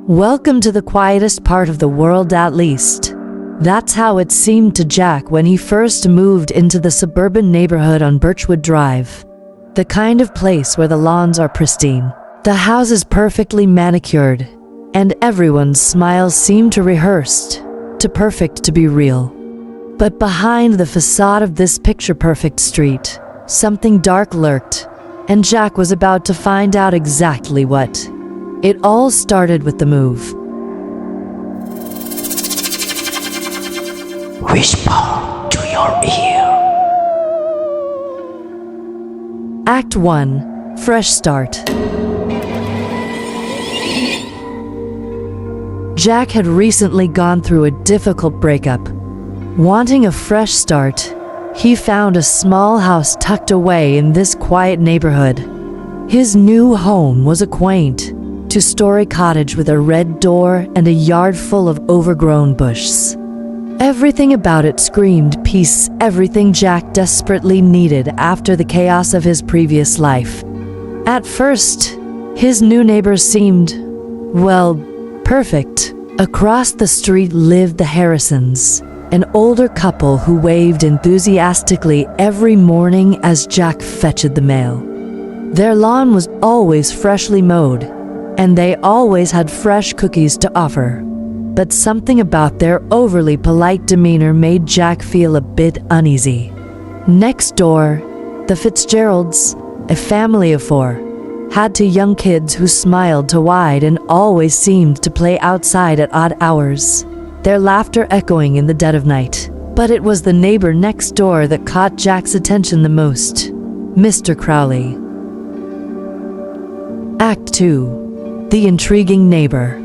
Welcome to the quietest part of the world, at least. That's how it seemed to Jack when he first moved into the suburban neighborhood on Birchwood Drive. The kind of place where the lawns are pristine, the houses perfectly manicured, and everyone's smiles seemed to rehearsed, too perfect to be real. But behind the facade of this picture-perfect street, something dark lurked, and Jack was about to find out exactly what. It all started with the move. Whisper to your ear. Act 1. Fresh Start. Jack had recently gone through a difficult breakup. Wanting a fresh start, he found a small house tucked away in this quiet neighborhood. His new home was a quaint, two-story cottage with a red door and a yard full of overgrown bushes. Everything about it screamed peace, everything Jack desperately needed after the chaos of his previous life. At first, his new neighbors seemed, well, perfect. Across the street lived the Harrisons, an older couple who waved enthusiastically every morning as Jack fetched the mail. Their lawn was always freshly mowed, and they always had fresh cookies to offer. But something about their overly polite demeanor made Jack feel a bit uneasy. Next door, the Fitzgeralds, a family of 4, had 2 young kids who smiled too wide and always seemed to play outside at odd hours, their laughter echoing in the dead of night. But it was the neighbor next door that caught Jack's attention the most, Mr. Crowley. Act 2. The Intriguing Neighbor.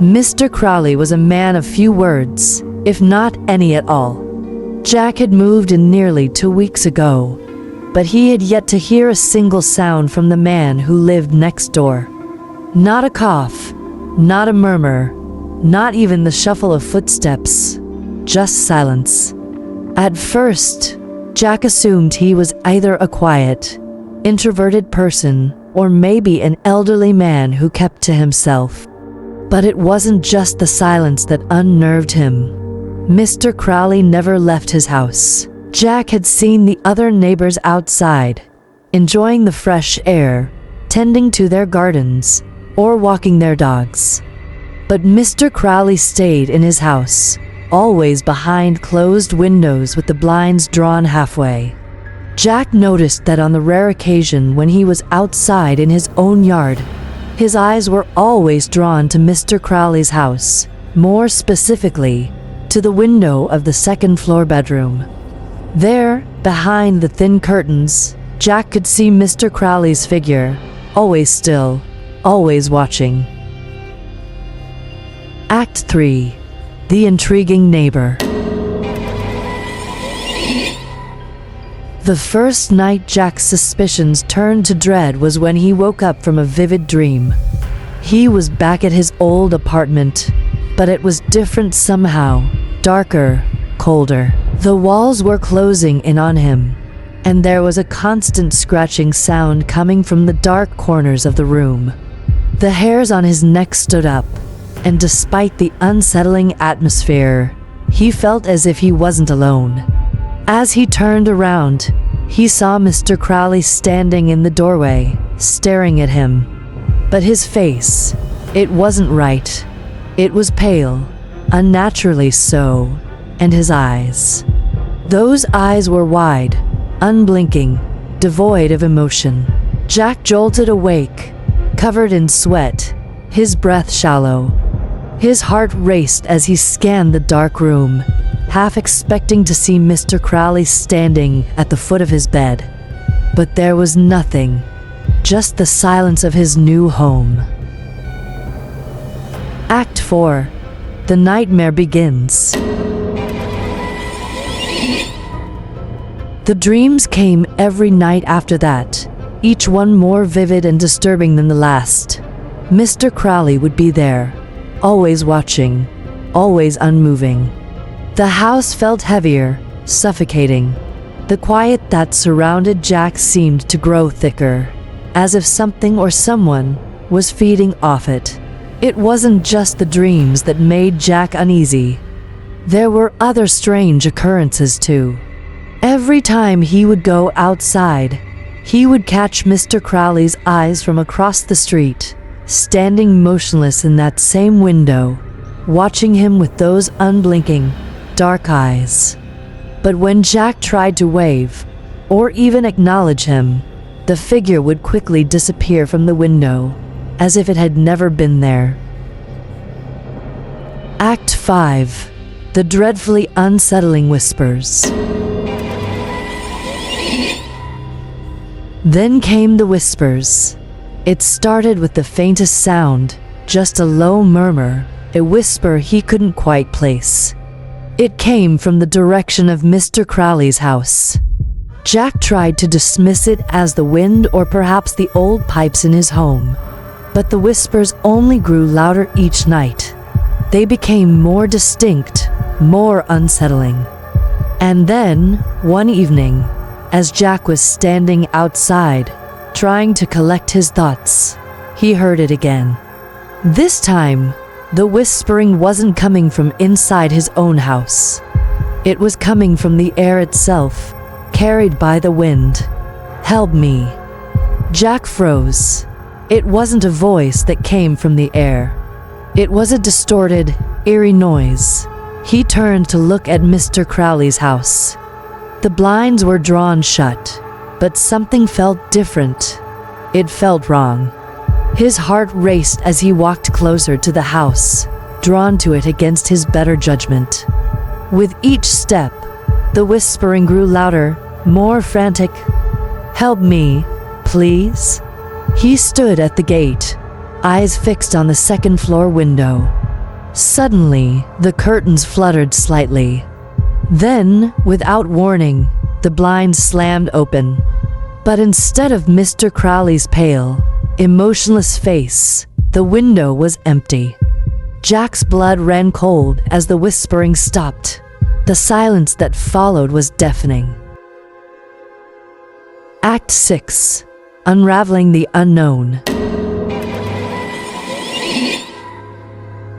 Mr. Crowley was a man of few words, if not any at all. Jack had moved in nearly 2 weeks ago, but he had yet to hear a single sound from the man who lived next door. Not a cough, not a murmur, not even the shuffle of footsteps, just silence. At first, Jack assumed he was either a quiet, introverted person or maybe an elderly man who kept to himself. But it wasn't just the silence that unnerved him. Mr. Crowley never left his house. Jack had seen the other neighbors outside, enjoying the fresh air, tending to their gardens, or walking their dogs. But Mr. Crowley stayed in his house, always behind closed windows with the blinds drawn halfway. Jack noticed that on the rare occasion when he was outside in his own yard, his eyes were always drawn to Mr. Crowley's house, more specifically, to the window of the second-floor bedroom. There, behind the thin curtains, Jack could see Mr. Crowley's figure, always still, always watching. Act 3. The Intriguing Neighbor. The first night Jack's suspicions turned to dread was when he woke up from a vivid dream. He was back at his old apartment, but it was different somehow, darker, colder. The walls were closing in on him, and there was a constant scratching sound coming from the dark corners of the room. The hairs on his neck stood up, and despite the unsettling atmosphere, he felt as if he wasn't alone. As he turned around, he saw Mr. Crowley standing in the doorway, staring at him. But his face, it wasn't right. It was pale, unnaturally so, and his eyes. Those eyes were wide, unblinking, devoid of emotion. Jack jolted awake, covered in sweat, his breath shallow. His heart raced as he scanned the dark room, half expecting to see Mr. Crowley standing at the foot of his bed. But there was nothing, just the silence of his new home. Act 4. The Nightmare Begins. The dreams came every night after that, each one more vivid and disturbing than the last. Mr. Crowley would be there, always watching, always unmoving. The house felt heavier, suffocating. The quiet that surrounded Jack seemed to grow thicker, as if something or someone was feeding off it. It wasn't just the dreams that made Jack uneasy. There were other strange occurrences too. Every time he would go outside, he would catch Mr. Crowley's eyes from across the street, standing motionless in that same window, watching him with those unblinking, dark eyes. But when Jack tried to wave, or even acknowledge him, the figure would quickly disappear from the window, as if it had never been there. Act 5. The dreadfully unsettling whispers. Then came the whispers. It started with the faintest sound, just a low murmur, a whisper he couldn't quite place. It came from the direction of Mr. Crowley's house. Jack tried to dismiss it as the wind or perhaps the old pipes in his home, but the whispers only grew louder each night. They became more distinct, more unsettling. And then, one evening, as Jack was standing outside, trying to collect his thoughts, he heard it again. This time, the whispering wasn't coming from inside his own house. It was coming from the air itself, carried by the wind. "Help me." Jack froze. It wasn't a voice that came from the air. It was a distorted, eerie noise. He turned to look at Mr. Crowley's house. The blinds were drawn shut, but something felt different. It felt wrong. His heart raced as he walked closer to the house, drawn to it against his better judgment. With each step, the whispering grew louder, more frantic. "Help me, please." He stood at the gate, eyes fixed on the second-floor window. Suddenly, the curtains fluttered slightly. Then, without warning, the blinds slammed open. But instead of Mr. Crowley's pale, emotionless face, the window was empty. Jack's blood ran cold as the whispering stopped. The silence that followed was deafening. Act 6. Unraveling the Unknown.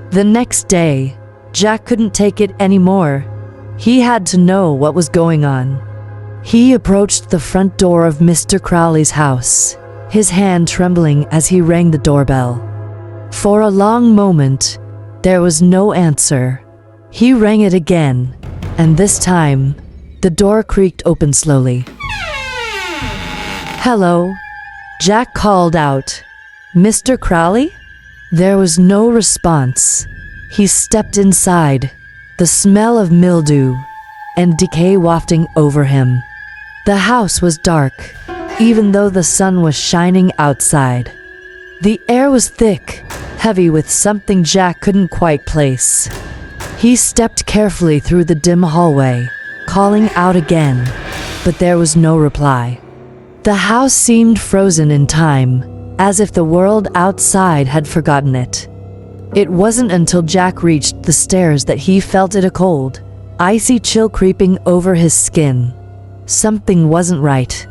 The next day, Jack couldn't take it anymore. He had to know what was going on. He approached the front door of Mr. Crowley's house, his hand trembling as he rang the doorbell. For a long moment, there was no answer. He rang it again, and this time, the door creaked open slowly. "Hello?" Jack called out. "Mr. Crowley?" There was no response. He stepped inside, the smell of mildew and decay wafting over him. The house was dark, even though the sun was shining outside. The air was thick, heavy with something Jack couldn't quite place. He stepped carefully through the dim hallway, calling out again, but there was no reply. The house seemed frozen in time, as if the world outside had forgotten it. It wasn't until Jack reached the stairs that he felt a cold, icy chill creeping over his skin. Something wasn't right.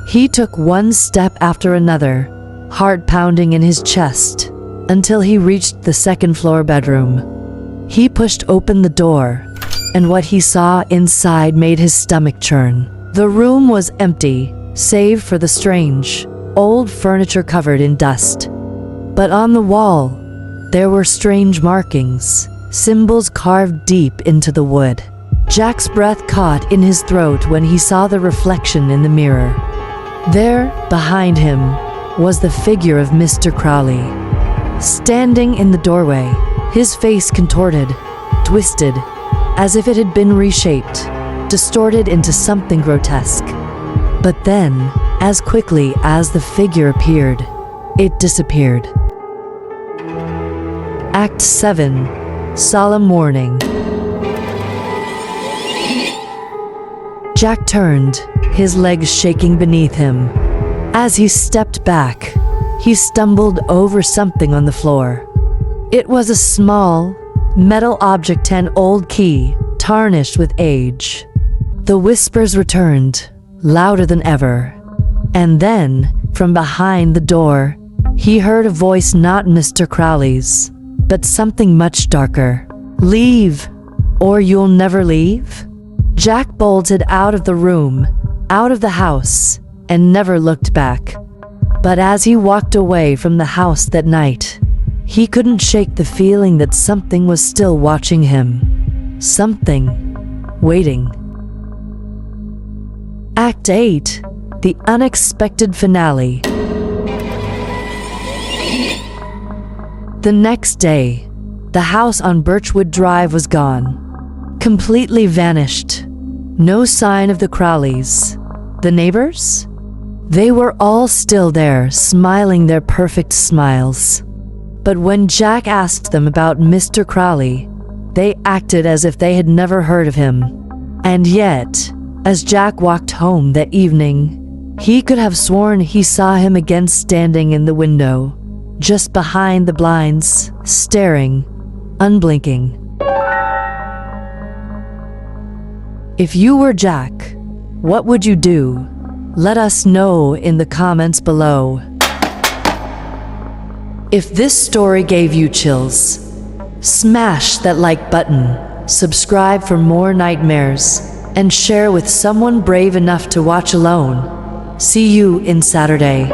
He took one step after another, heart pounding in his chest, until he reached the second-floor bedroom. He pushed open the door, and what he saw inside made his stomach churn. The room was empty, save for the strange, old furniture covered in dust. But on the wall, there were strange markings, symbols carved deep into the wood. Jack's breath caught in his throat when he saw the reflection in the mirror. There, behind him, was the figure of Mr. Crowley. Standing in the doorway, his face contorted, twisted, as if it had been reshaped, distorted into something grotesque. But then, as quickly as the figure appeared, it disappeared. Act 7. Solemn Warning. Jack turned, his legs shaking beneath him. As he stepped back, he stumbled over something on the floor. It was a small, metal object, an old key, tarnished with age. The whispers returned, louder than ever. And then, from behind the door, he heard a voice not Mr. Crowley's, but something much darker. "Leave, or you'll never leave?" Jack bolted out of the room, out of the house, and never looked back. But as he walked away from the house that night, he couldn't shake the feeling that something was still watching him. Something waiting. Act 8, The Unexpected Finale. The next day, the house on Birchwood Drive was gone. Completely vanished. No sign of the Crowleys. The neighbors? They were all still there, smiling their perfect smiles. But when Jack asked them about Mr. Crowley, they acted as if they had never heard of him. And yet, as Jack walked home that evening, he could have sworn he saw him again standing in the window, just behind the blinds, staring, unblinking. If you were Jack, what would you do? Let us know in the comments below. If this story gave you chills, smash that like button, subscribe for more nightmares, and share with someone brave enough to watch alone. See you in Saturday.